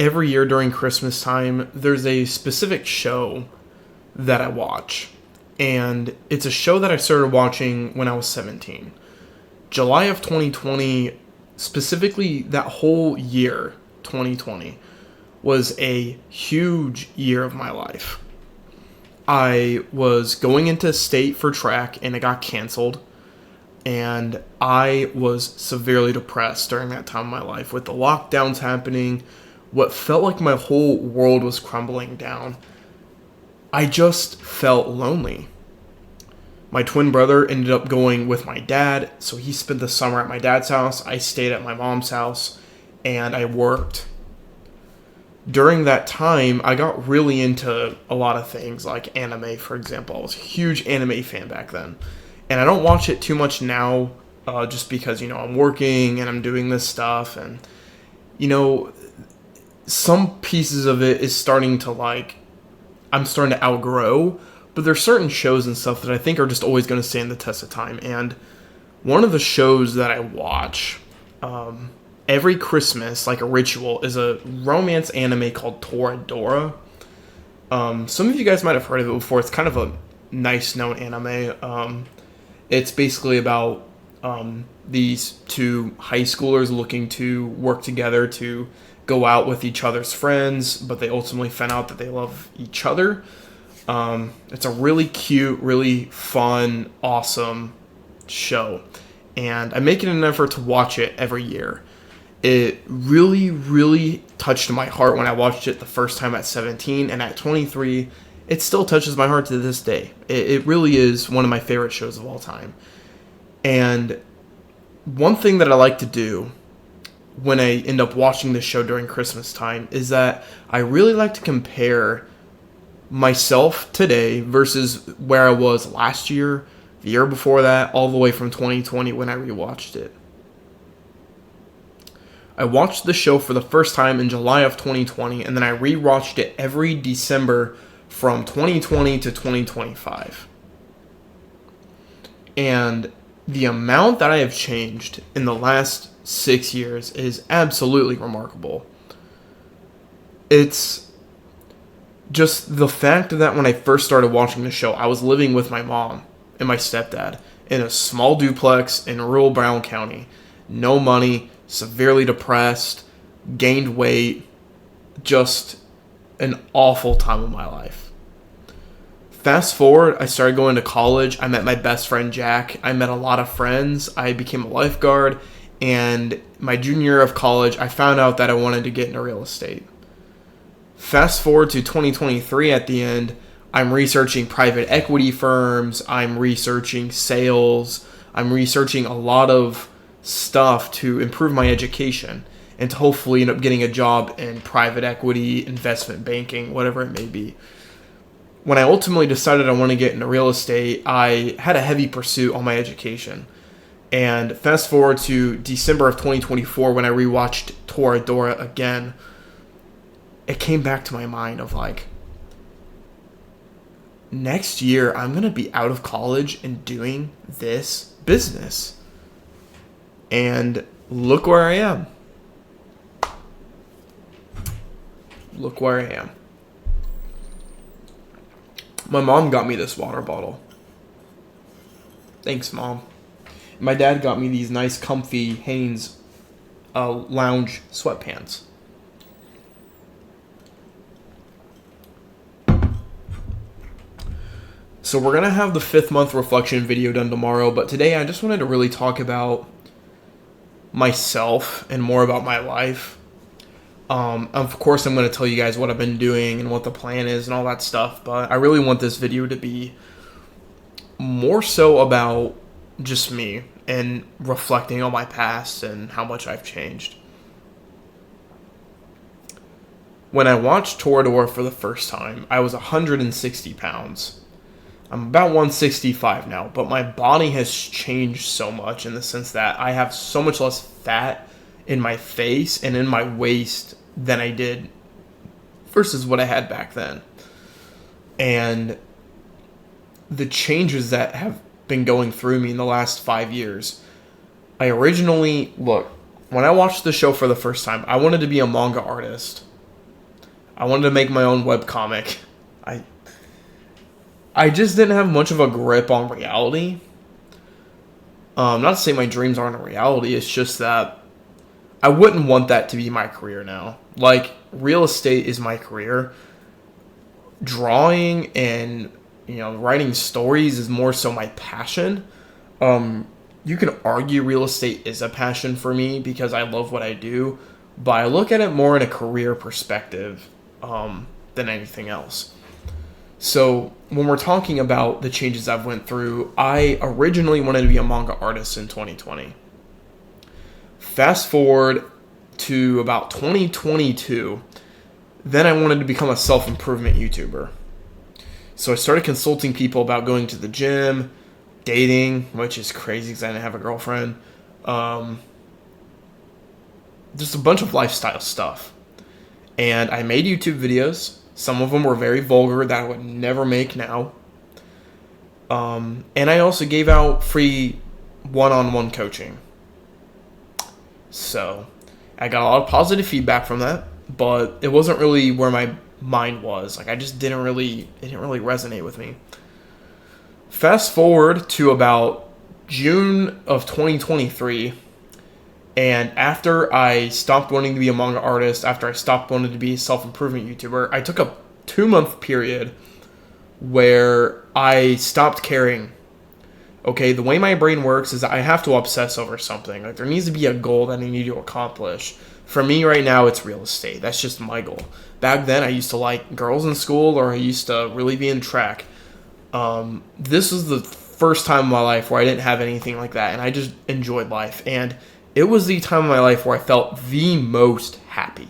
every year during Christmas time, there's a specific show that I watch. And it's a show that I started watching when I was 17. July of 2020, specifically that whole year, 2020, was a huge year of my life. I was going into state for track and it got canceled. And I was severely depressed during that time of my life with the lockdowns happening. What felt like my whole world was crumbling down. I just felt lonely. My twin brother ended up going with my dad, so he spent the summer at my dad's house. I stayed at my mom's house, and I worked. During that time, I got really into a lot of things, like anime, for example. I was a huge anime fan back then. And I don't watch it too much now, just because, I'm working and I'm doing this stuff. And, some pieces of it is starting to, I'm starting to outgrow. But there's certain shows and stuff that I think are just always going to stand the test of time. And one of the shows that I watch every Christmas, like a ritual, is a romance anime called Toradora. Some of you guys might have heard of it before. It's kind of a nice known anime. It's basically about these two high schoolers looking to work together to go out with each other's friends, but they ultimately find out that they love each other. It's a really cute, really fun, awesome show. And I make it an effort to watch it every year. It really, really touched my heart when I watched it the first time at 17, and at 23, it still touches my heart to this day. It really is one of my favorite shows of all time. And one thing that I like to do when I end up watching this show during Christmas time is that I really like to compare myself today versus where I was last year, the year before that, all the way from 2020 when I rewatched it. I watched the show for the first time in July of 2020, and then I rewatched it every December from 2020 to 2025. And the amount that I have changed in the last 6 years is absolutely remarkable. It's just the fact that when I first started watching the show, I was living with my mom and my stepdad in a small duplex in rural Brown County. No money, severely depressed, gained weight, just an awful time of my life. Fast forward, I started going to college. I met my best friend Jack. I met a lot of friends. I became a lifeguard. And my junior year of college, I found out that I wanted to get into real estate. Fast forward to 2023 at the end, I'm researching private equity firms. I'm researching sales. I'm researching a lot of stuff to improve my education and to hopefully end up getting a job in private equity, investment banking, whatever it may be. When I ultimately decided I want to get into real estate, I had a heavy pursuit on my education. And fast forward to December of 2024 when I rewatched Toradora again, it came back to my mind of next year I'm going to be out of college and doing this business. And look where I am. Look where I am. My mom got me this water bottle. Thanks, Mom. My dad got me these nice, comfy Hanes lounge sweatpants. So we're going to have the 5th month reflection video done tomorrow, but today I just wanted to really talk about myself and more about my life. Of course, I'm going to tell you guys what I've been doing and what the plan is and all that stuff, but I really want this video to be more so about just me and reflecting on my past and how much I've changed. When I watched Toradora for the first time, I was 160 pounds. I'm about 165 now, but my body has changed so much in the sense that I have so much less fat in my face and in my waist than I did versus what I had back then. And the changes that have been going through me in the last 5 years. When I watched the show for the first time, I wanted to be a manga artist. I wanted to make my own webcomic. I I just didn't have much of a grip on reality. Not to say my dreams aren't a reality. It's just that I wouldn't want that to be my career now. Like, real estate is my career. Drawing and, writing stories is more so my passion. You can argue real estate is a passion for me because I love what I do, but I look at it more in a career perspective than anything else. So when we're talking about the changes I've went through, I originally wanted to be a manga artist in 2020. Fast forward to about 2022, then I wanted to become a self-improvement YouTuber. So I started consulting people about going to the gym, dating, which is crazy because I didn't have a girlfriend. Just a bunch of lifestyle stuff. And I made YouTube videos. Some of them were very vulgar that I would never make now. And I also gave out free one-on-one coaching. So I got a lot of positive feedback from that, but it wasn't really where my mind was. Like, it didn't really resonate with me. Fast forward to about June of 2023, and after I stopped wanting to be a manga artist, after I stopped wanting to be a self-improvement YouTuber, I took a 2-month period where I stopped caring. Okay, the way my brain works is that I have to obsess over something. Like, there needs to be a goal that I need to accomplish. For me right now, it's real estate. That's just my goal. Back then, I used to like girls in school, or I used to really be in track. This was the first time in my life where I didn't have anything like that, and I just enjoyed life. And it was the time of my life where I felt the most happy.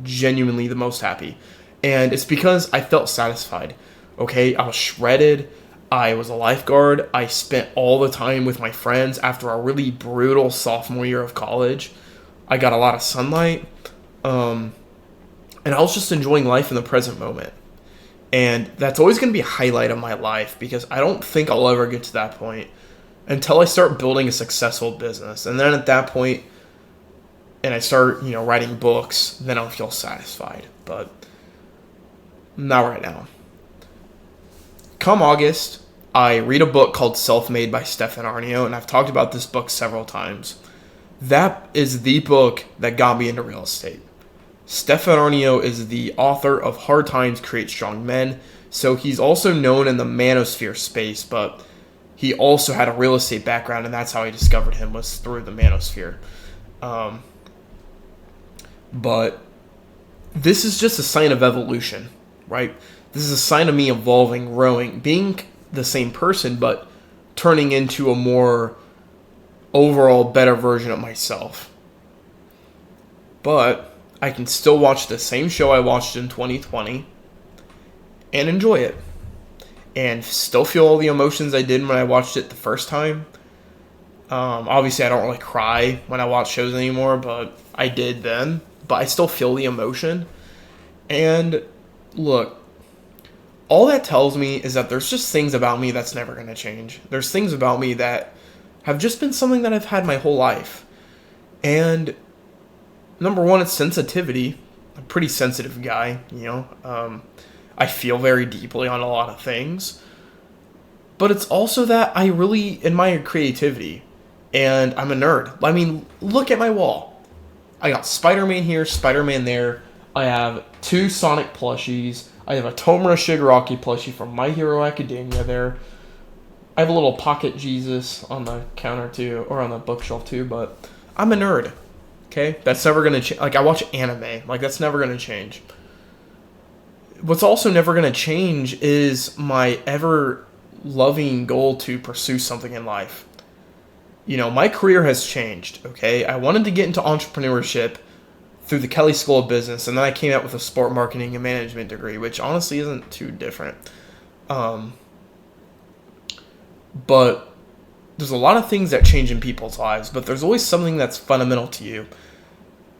Genuinely the most happy. And it's because I felt satisfied. Okay, I was shredded. I was a lifeguard. I spent all the time with my friends after a really brutal sophomore year of college. I got a lot of sunlight. And I was just enjoying life in the present moment. And that's always going to be a highlight of my life because I don't think I'll ever get to that point until I start building a successful business. And then at that point, and I start, writing books, then I'll feel satisfied. But not right now. Come August, I read a book called Self-Made by Stefan Arnio, and I've talked about this book several times. That is the book that got me into real estate. Stefan Arnio is the author of Hard Times Create Strong Men, so he's also known in the manosphere space, but he also had a real estate background, and that's how I discovered him, was through the manosphere. But this is just a sign of evolution, right? This is a sign of me evolving, growing, being the same person, but turning into a more overall better version of myself. But I can still watch the same show I watched in 2020 and enjoy it. And still feel all the emotions I did when I watched it the first time. Obviously, I don't really cry when I watch shows anymore, but I did then. But I still feel the emotion. And look, all that tells me is that there's just things about me that's never going to change. There's things about me that have just been something that I've had my whole life. And number one, it's sensitivity. I'm a pretty sensitive guy, I feel very deeply on a lot of things. But it's also that I really admire creativity. And I'm a nerd. I mean, look at my wall. I got Spider-Man here, Spider-Man there. I have 2 Sonic plushies. I have a Tomura Shigaraki plushie from My Hero Academia there. I have a little pocket Jesus on the counter too, or on the bookshelf too, but I'm a nerd. Okay? That's never going to change. Like, I watch anime. Like, that's never going to change. What's also never going to change is my ever-loving goal to pursue something in life. My career has changed, okay? I wanted to get into entrepreneurship through the Kelley School of Business, and then I came out with a sport marketing and management degree, which honestly isn't too different. But there's a lot of things that change in people's lives, but there's always something that's fundamental to you.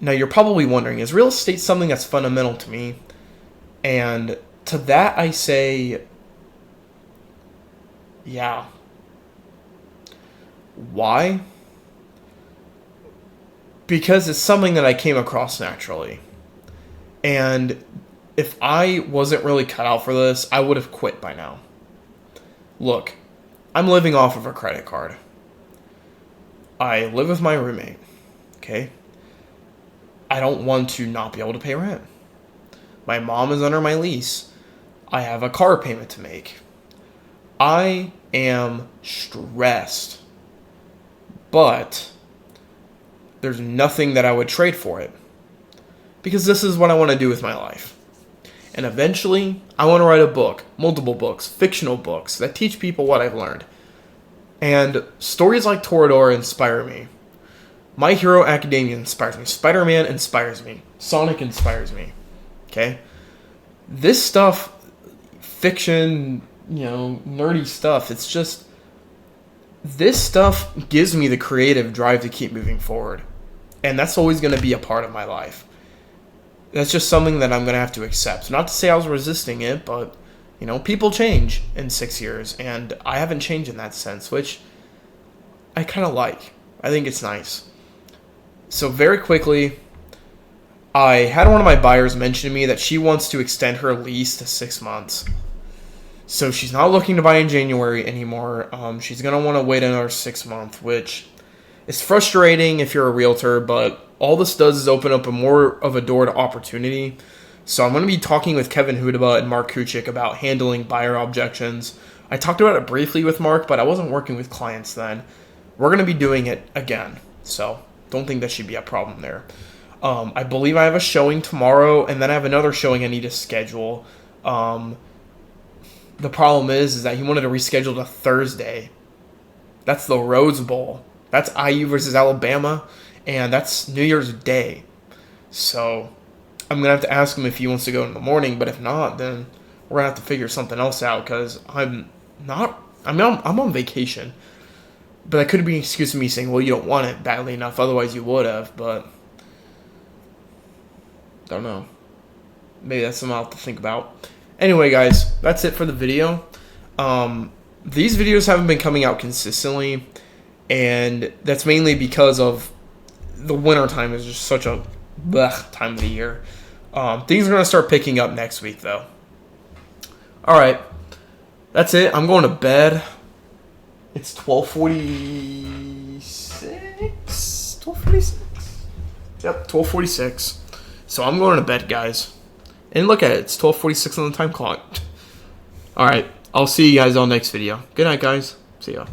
Now, you're probably wondering, is real estate something that's fundamental to me? And to that, I say, yeah. Why? Because it's something that I came across naturally. And if I wasn't really cut out for this, I would have quit by now. Look, I'm living off of a credit card. I live with my roommate, okay? I don't want to not be able to pay rent. My mom is under my lease. I have a car payment to make. I am stressed, but there's nothing that I would trade for it, because this is what I want to do with my life. And eventually, I want to write a book, multiple books, fictional books that teach people what I've learned. And stories like Toradora inspire me. My Hero Academia inspires me. Spider-Man inspires me. Sonic inspires me. Okay? This stuff, fiction, nerdy stuff, it's just, this stuff gives me the creative drive to keep moving forward. And that's always going to be a part of my life. That's just something that I'm going to have to accept. Not to say I was resisting it, but, people change in 6 years. And I haven't changed in that sense, which I kind of like. I think it's nice. So very quickly, I had one of my buyers mention to me that she wants to extend her lease to 6 months. So she's not looking to buy in January anymore. She's going to want to wait another 6 months, which is frustrating if you're a realtor, but all this does is open up more of a door to opportunity. So I'm going to be talking with Kevin Hudaba and Mark Kuchik about handling buyer objections. I talked about it briefly with Mark, but I wasn't working with clients then. We're going to be doing it again. So don't think that should be a problem there. I believe I have a showing tomorrow, and then I have another showing I need to schedule. The problem is that he wanted to reschedule to Thursday. That's the Rose Bowl. That's IU versus Alabama, and that's New Year's Day. So I'm going to have to ask him if he wants to go in the morning, but if not, then we're going to have to figure something else out, because I'm on vacation. But that could be an excuse to me saying, well, you don't want it badly enough, otherwise you would have, but don't know. Maybe that's something I'll have to think about. Anyway, guys, that's it for the video. These videos haven't been coming out consistently, and that's mainly because of the winter time is just such a time of the year. Things are going to start picking up next week, though. All right, that's it. I'm going to bed. It's 12:46. 12:46. Yep, 12:46. So I'm going to bed, guys. And look at it. It's 12:46 on the time clock. All right, I'll see you guys on the next video. Good night, guys. See ya.